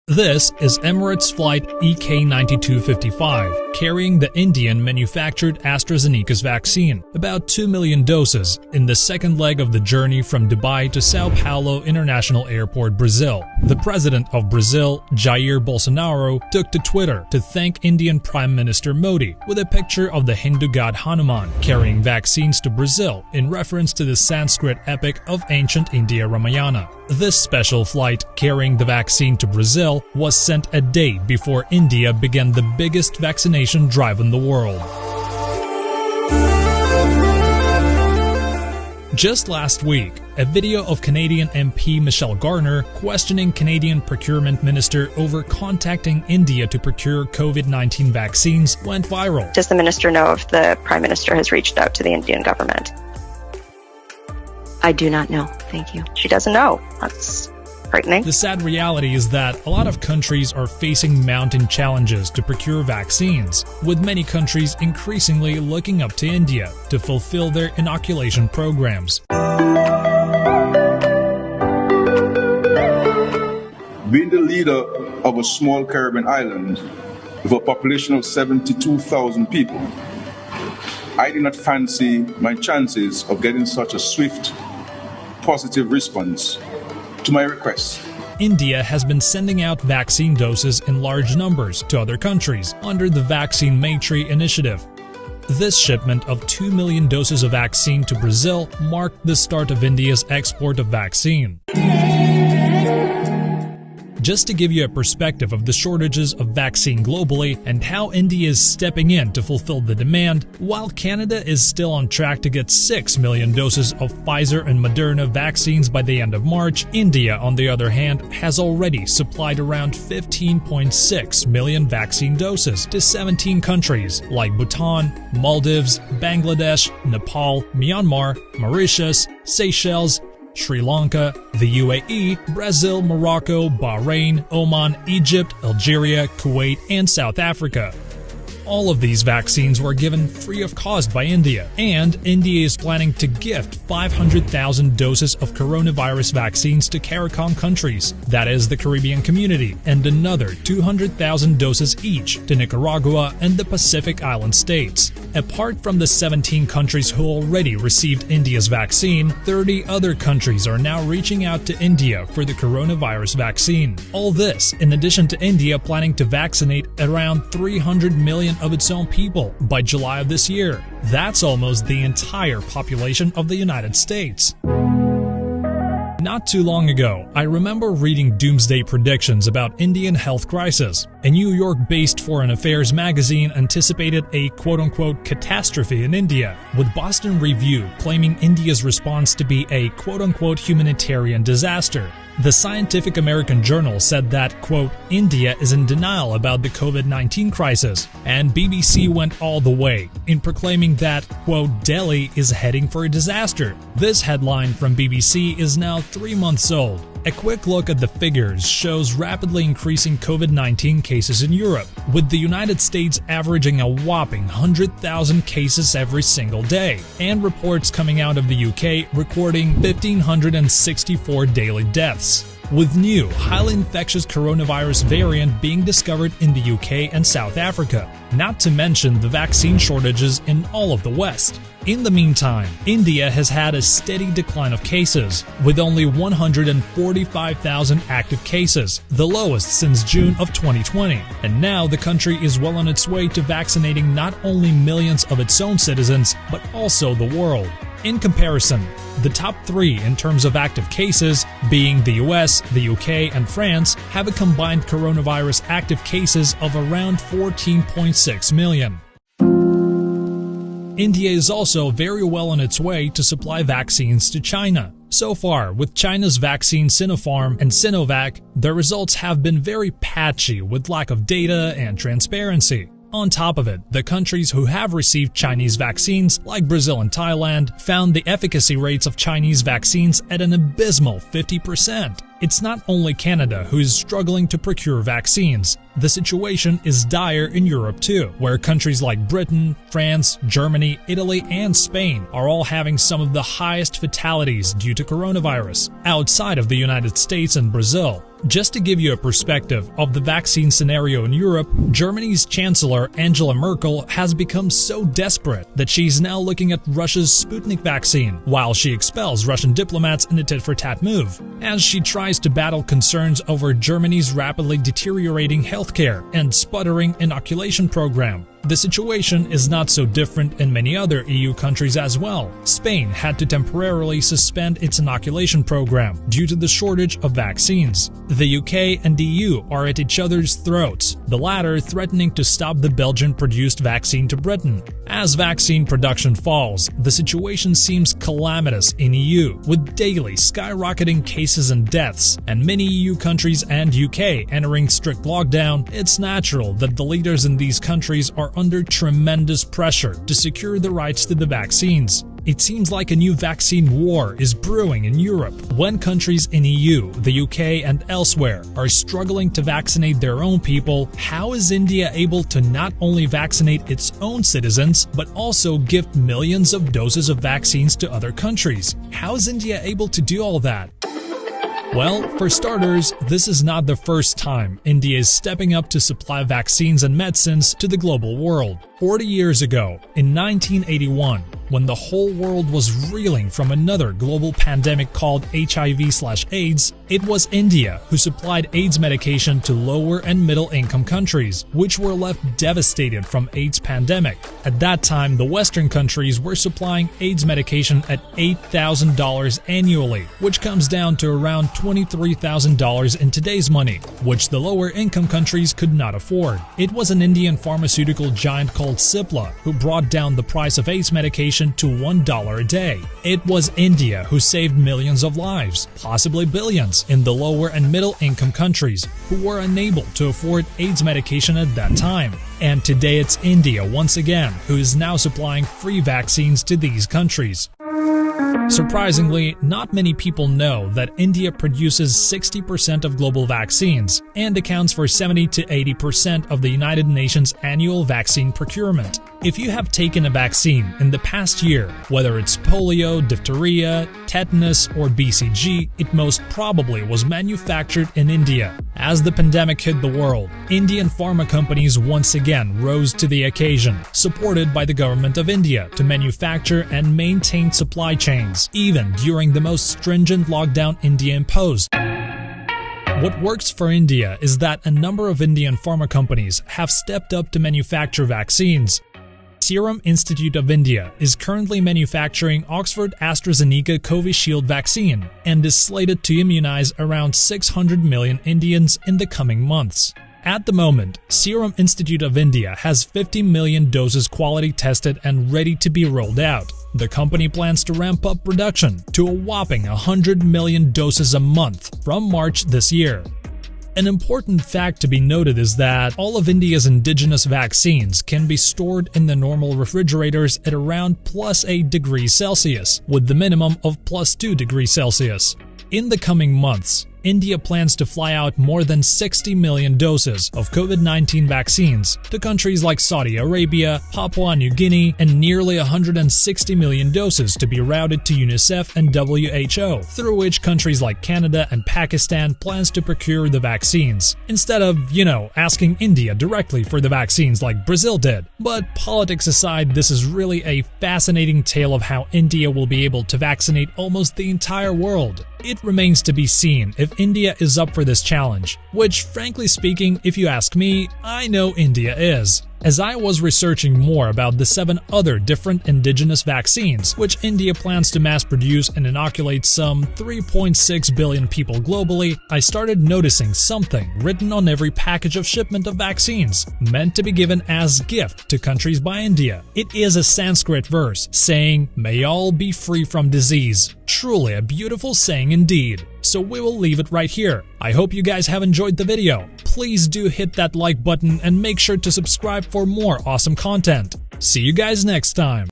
This is Emirates Flight EK9255, carrying the Indian-manufactured AstraZeneca's vaccine, about 2 million doses, in the second leg of the journey from Dubai to Sao Paulo International Airport, Brazil. The president of Brazil, Jair Bolsonaro, took to Twitter to thank Indian Prime Minister Modi with a picture of the Hindu god Hanuman carrying vaccines to Brazil in reference to the Sanskrit epic of ancient India, Ramayana. This special flight carrying the vaccine to Brazil was sent a day before India began the biggest vaccination drive in the world. Just last week, a video of Canadian MP Michelle Garner questioning Canadian Procurement Minister over contacting India to procure COVID-19 vaccines went viral. Does the minister know if the Prime Minister has reached out to the Indian government? I do not know. Thank you. She doesn't know. That's frightening. The sad reality is that a lot of countries are facing mounting challenges to procure vaccines, with many countries increasingly looking up to India to fulfill their inoculation programs. Being the leader of a small Caribbean island with a population of 72,000 people, I do not fancy my chances of getting such a swift, positive response to my request. India has been sending out vaccine doses in large numbers to other countries under the Vaccine Maitri initiative. This shipment of 2 million doses of vaccine to Brazil marked the start of India's export of vaccine. Just to give you a perspective of the shortages of vaccine globally and how India is stepping in to fulfill the demand, while Canada is still on track to get 6 million doses of Pfizer and Moderna vaccines by the end of March, India, on the other hand, has already supplied around 15.6 million vaccine doses to 17 countries like Bhutan, Maldives, Bangladesh, Nepal, Myanmar, Mauritius, Seychelles, Sri Lanka, the UAE, Brazil, Morocco, Bahrain, Oman, Egypt, Algeria, Kuwait, and South Africa. All of these vaccines were given free of cost by India, and India is planning to gift 500,000 doses of coronavirus vaccines to CARICOM countries, that is the Caribbean Community, and another 200,000 doses each to Nicaragua and the Pacific Island states. Apart from the 17 countries who already received India's vaccine, 30 other countries are now reaching out to India for the coronavirus vaccine. All this in addition to India planning to vaccinate around 300 million of its own people by July of this year. That's almost the entire population of the United States. Not too long ago, I remember reading doomsday predictions about Indian health crisis. A New York-based foreign affairs magazine anticipated a quote-unquote catastrophe in India, with Boston Review claiming India's response to be a quote-unquote humanitarian disaster. The Scientific American Journal said that, quote, India is in denial about the COVID-19 crisis, and BBC went all the way in proclaiming that, quote, Delhi is heading for a disaster. This headline from BBC is now 3 months old. A quick look at the figures shows rapidly increasing COVID-19 cases in Europe, with the United States averaging a whopping 100,000 cases every single day, and reports coming out of the UK recording 1,564 daily deaths, with new, highly infectious coronavirus variant being discovered in the UK and South Africa, not to mention the vaccine shortages in all of the West. In the meantime, India has had a steady decline of cases, with only 145,000 active cases, the lowest since June of 2020, and now the country is well on its way to vaccinating not only millions of its own citizens, but also the world. In comparison, the top three in terms of active cases, being the US, the UK, and France, have a combined coronavirus active cases of around 14.6 million. India is also very well on its way to supply vaccines to China. So far, with China's vaccine Sinopharm and Sinovac, the results have been very patchy with lack of data and transparency. On top of it, the countries who have received Chinese vaccines, like Brazil and Thailand, found the efficacy rates of Chinese vaccines at an abysmal 50%. It's not only Canada who is struggling to procure vaccines. the situation is dire in Europe too, where countries like Britain, France, Germany, Italy, and Spain are all having some of the highest fatalities due to coronavirus, outside of the United States and Brazil. Just to give you a perspective of the vaccine scenario in Europe, Germany's Chancellor Angela Merkel has become so desperate that she's now looking at Russia's Sputnik vaccine, while she expels Russian diplomats in a tit-for-tat move, as she tries to battle concerns over Germany's rapidly deteriorating healthcare and sputtering inoculation program. The situation is not so different in many other EU countries as well. Spain had to temporarily suspend its inoculation program due to the shortage of vaccines. The UK and EU are at each other's throats, the latter threatening to stop the Belgian-produced vaccine to Britain. As vaccine production falls, the situation seems calamitous in EU, with daily skyrocketing cases and deaths, and many EU countries and UK entering strict lockdown. It's natural that the leaders in these countries are under tremendous pressure to secure the rights to the vaccines. It seems like a new vaccine war is brewing in Europe, when countries in EU, the UK, and elsewhere are struggling to vaccinate their own people. How is India able to not only vaccinate its own citizens, but also gift millions of doses of vaccines to other countries? How is India able to do all that? Well, for starters, this is not the first time India is stepping up to supply vaccines and medicines to the global world. 40 years ago, in 1981, when the whole world was reeling from another global pandemic called HIV/AIDS, it was India who supplied AIDS medication to lower and middle income countries, which were left devastated from AIDS pandemic. At that time, the Western countries were supplying AIDS medication at $8,000 annually, which comes down to around $23,000 in today's money, which the lower income countries could not afford. It was an Indian pharmaceutical giant called Cipla who brought down the price of AIDS medication to $1 a day. It was India who saved millions of lives, possibly billions, in the lower and middle income countries who were unable to afford AIDS medication at that time. And today it's India once again who is now supplying free vaccines to these countries. Surprisingly, not many people know that India produces 60% of global vaccines and accounts for 70 to 80% of the United Nations annual vaccine procurement. If you have taken a vaccine in the past year, whether it's polio, diphtheria, tetanus, or BCG, it most probably was manufactured in India. As the pandemic hit the world, Indian pharma companies once again rose to the occasion, supported by the government of India to manufacture and maintain supply chains, even during the most stringent lockdown India imposed. What works for India is that a number of Indian pharma companies have stepped up to manufacture vaccines. Serum Institute of India is currently manufacturing Oxford AstraZeneca Covishield vaccine and is slated to immunize around 600 million Indians in the coming months. At the moment, Serum Institute of India has 50 million doses quality tested and ready to be rolled out. The company plans to ramp up production to a whopping 100 million doses a month from March this year. An important fact to be noted is that all of India's indigenous vaccines can be stored in the normal refrigerators at around +8 degrees Celsius, with the minimum of +2 degrees Celsius. In the coming months, India plans to fly out more than 60 million doses of COVID-19 vaccines to countries like Saudi Arabia, Papua New Guinea, and nearly 160 million doses to be routed to UNICEF and WHO, through which countries like Canada and Pakistan plans to procure the vaccines, instead of, asking India directly for the vaccines like Brazil did. But politics aside, this is really a fascinating tale of how India will be able to vaccinate almost the entire world. It remains to be seen if India is up for this challenge, which, frankly speaking, if you ask me, I know India is. As I was researching more about the 7 other different indigenous vaccines, which India plans to mass produce and inoculate some 3.6 billion people globally, I started noticing something written on every package of shipment of vaccines, meant to be given as gift to countries by India. It is a Sanskrit verse saying, "May all be free from disease." Truly a beautiful saying indeed. So we will leave it right here. I hope you guys have enjoyed the video. Please do hit that like button and make sure to subscribe for more awesome content. See you guys next time.